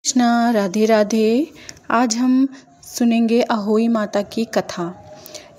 कृष्णा, राधे राधे। आज हम सुनेंगे अहोई माता की कथा।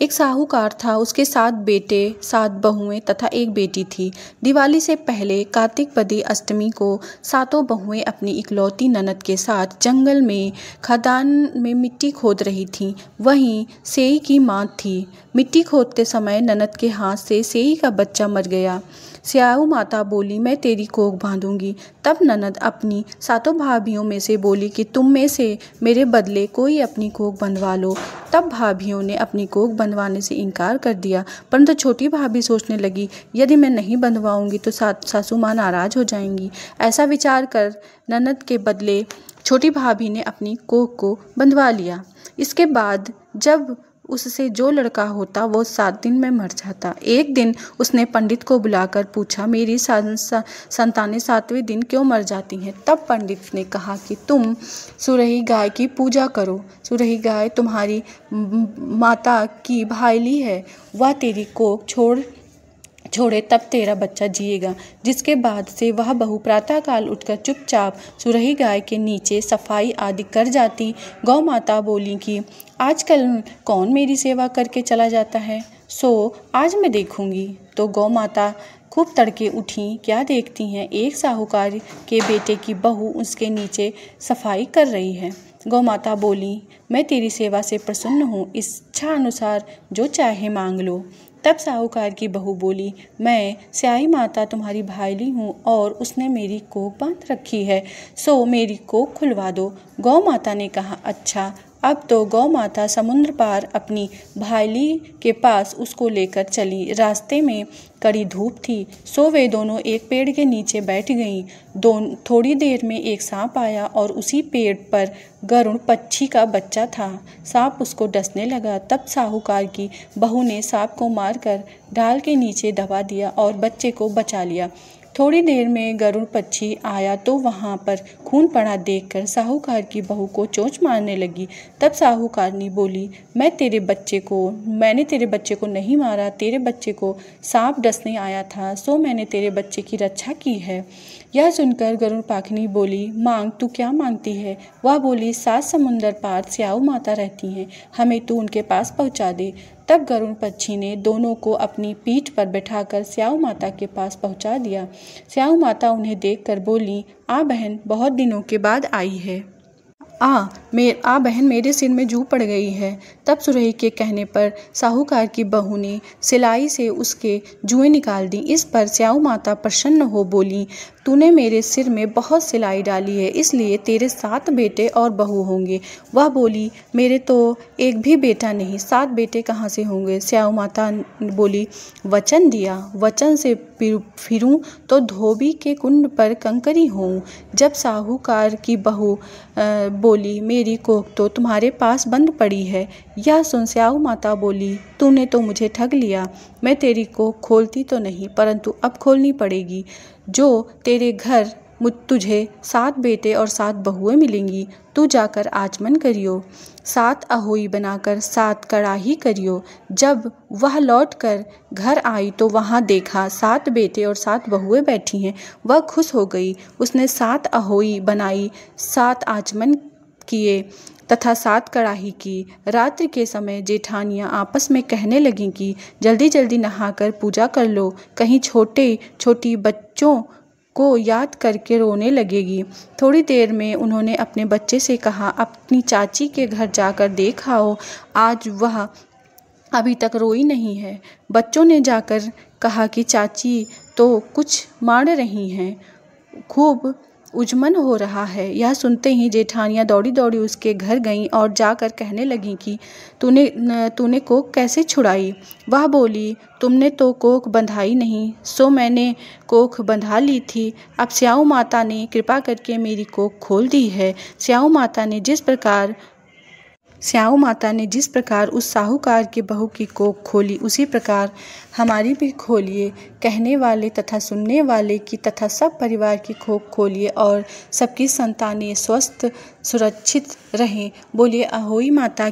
एक साहूकार था, उसके 7 बेटे, 7 बहुएं तथा एक बेटी थी। दिवाली से पहले कार्तिक बदी अष्टमी को 7 बहुएं अपनी इकलौती ननद के साथ जंगल में खदान में मिट्टी खोद रही थीं। वहीं सेई की मां थी। मिट्टी खोदते समय ननद के हाथ से सेई का बच्चा मर गया। स्याऊ माता बोली, मैं तेरी कोख बांधूंगी। तब ननद अपनी 7 भाभियों में से बोली कि तुम में से मेरे बदले कोई अपनी कोख बंधवा लो। तब भाभियों ने अपनी कोख बंधवाने से इनकार कर दिया, परंतु छोटी भाभी सोचने लगी, यदि मैं नहीं बंधवाऊंगी तो सासू माँ नाराज हो जाएंगी। ऐसा विचार कर ननद के बदले छोटी भाभी ने अपनी कोख को बंधवा लिया। इसके बाद जब उससे जो लड़का होता वो 7 दिन में मर जाता। एक दिन उसने पंडित को बुलाकर पूछा, मेरी संतानें 7वें दिन क्यों मर जाती हैं? तब पंडित ने कहा कि तुम सुरही गाय की पूजा करो। सुरही गाय तुम्हारी माता की भाईली है, वह तेरी कोख छोड़े तब तेरा बच्चा जिएगा। जिसके बाद से वह बहू प्रातःकाल उठकर चुपचाप सुरही गाय के नीचे सफाई आदि कर जाती। गौ माता बोली कि आजकल कौन मेरी सेवा करके चला जाता है, सो आज मैं देखूंगी। तो गौ माता खूब तड़के उठी। क्या देखती हैं, एक साहूकार के बेटे की बहू उसके नीचे सफाई कर रही है। गौ माता बोली, मैं तेरी सेवा से प्रसन्न हूँ, इच्छा अनुसार जो चाहे मांग लो। तब साहूकार की बहू बोली, मैं स्याई माता तुम्हारी भाईली हूँ और उसने मेरी कोख बांध रखी है, सो मेरी कोख खुलवा दो। गौ माता ने कहा, अच्छा। अब तो गौ माता समुद्र पार अपनी भाईली के पास उसको लेकर चली। रास्ते में कड़ी धूप थी, सो वे दोनों एक पेड़ के नीचे बैठ गईं। थोड़ी देर में एक सांप आया और उसी पेड़ पर गरुड़ पक्षी का बच्चा था। सांप उसको डसने लगा। तब साहूकार की बहू ने सांप को मारकर डाल के नीचे दबा दिया और बच्चे को बचा लिया। थोड़ी देर में गरुड़ पक्षी आया तो वहाँ पर खून पड़ा देखकर साहूकार की बहू को चोंच मारने लगी। तब साहूकारनी बोली, मैंने तेरे बच्चे को नहीं मारा, तेरे बच्चे को सांप डसने आया था, सो मैंने तेरे बच्चे की रक्षा की है। यह सुनकर गरुड़ पाखनी बोली, मांग, तू क्या मांगती है? वह बोली, 7 समुंदर पार स्याऊ माता रहती हैं, हमें तू उनके पास पहुँचा दे। तब गरुड़ पक्षी ने दोनों को अपनी पीठ पर बैठाकर स्याऊ माता के पास पहुंचा दिया। स्याऊ माता उन्हें देखकर बोली, आ बहन, बहुत दिनों के बाद आई है। आ बहन, मेरे सिर में जू पड़ गई है। तब सुरही के कहने पर साहूकार की बहू ने सिलाई से उसके जुएं निकाल दी। इस पर स्याऊ माता प्रसन्न हो बोली, तूने मेरे सिर में बहुत सिलाई डाली है, इसलिए तेरे 7 बेटे और बहू होंगे। वह बोली, मेरे तो एक भी बेटा नहीं, 7 बेटे कहाँ से होंगे? स्याऊ माता बोली, वचन दिया, वचन से फिरूं तो धोबी के कुंड पर कंकरी होऊं। जब साहूकार की बहू बोली, मेरी कोख तो तुम्हारे पास बंद पड़ी है। यह सुन स्याऊ माता बोली, तूने तो मुझे ठग लिया। मैं तेरी कोख खोलती तो नहीं, परंतु अब खोलनी पड़ेगी। जो तेरे घर तुझे 7 बेटे और 7 बहुएं मिलेंगी। तू जाकर आचमन करियो, 7 अहोई बनाकर 7 कड़ाही करियो। जब वह लौटकर घर आई तो वहाँ देखा 7 बेटे और 7 बहुएं बैठी हैं। वह खुश हो गई। उसने 7 अहोई बनाई, 7 आचमन किए तथा 7 कड़ाही की। रात्रि के समय जेठानियाँ आपस में कहने लगीं कि जल्दी जल्दी नहाकर पूजा कर लो, कहीं छोटी बच्चों को याद करके रोने लगेगी। थोड़ी देर में उन्होंने अपने बच्चे से कहा, अपनी चाची के घर जाकर देख आओ, आज वह अभी तक रोई नहीं है। बच्चों ने जाकर कहा कि चाची तो कुछ मार रही हैं, खूब उजमन हो रहा है। यह सुनते ही जेठानियाँ दौड़ी दौड़ी उसके घर गईं और जाकर कहने लगीं कि तूने कोख कैसे छुड़ाई? वह बोली, तुमने तो कोख बंधाई नहीं, सो मैंने कोख बंधा ली थी। अब स्याऊ माता ने कृपा करके मेरी कोख खोल दी है। स्याऊ माता ने जिस प्रकार उस साहूकार की बहू की कोख खोली, उसी प्रकार हमारी भी खोलिए। कहने वाले तथा सुनने वाले की तथा सब परिवार की कोख खोलिए और सबकी संतानें स्वस्थ सुरक्षित रहें। बोलिए अहोई माता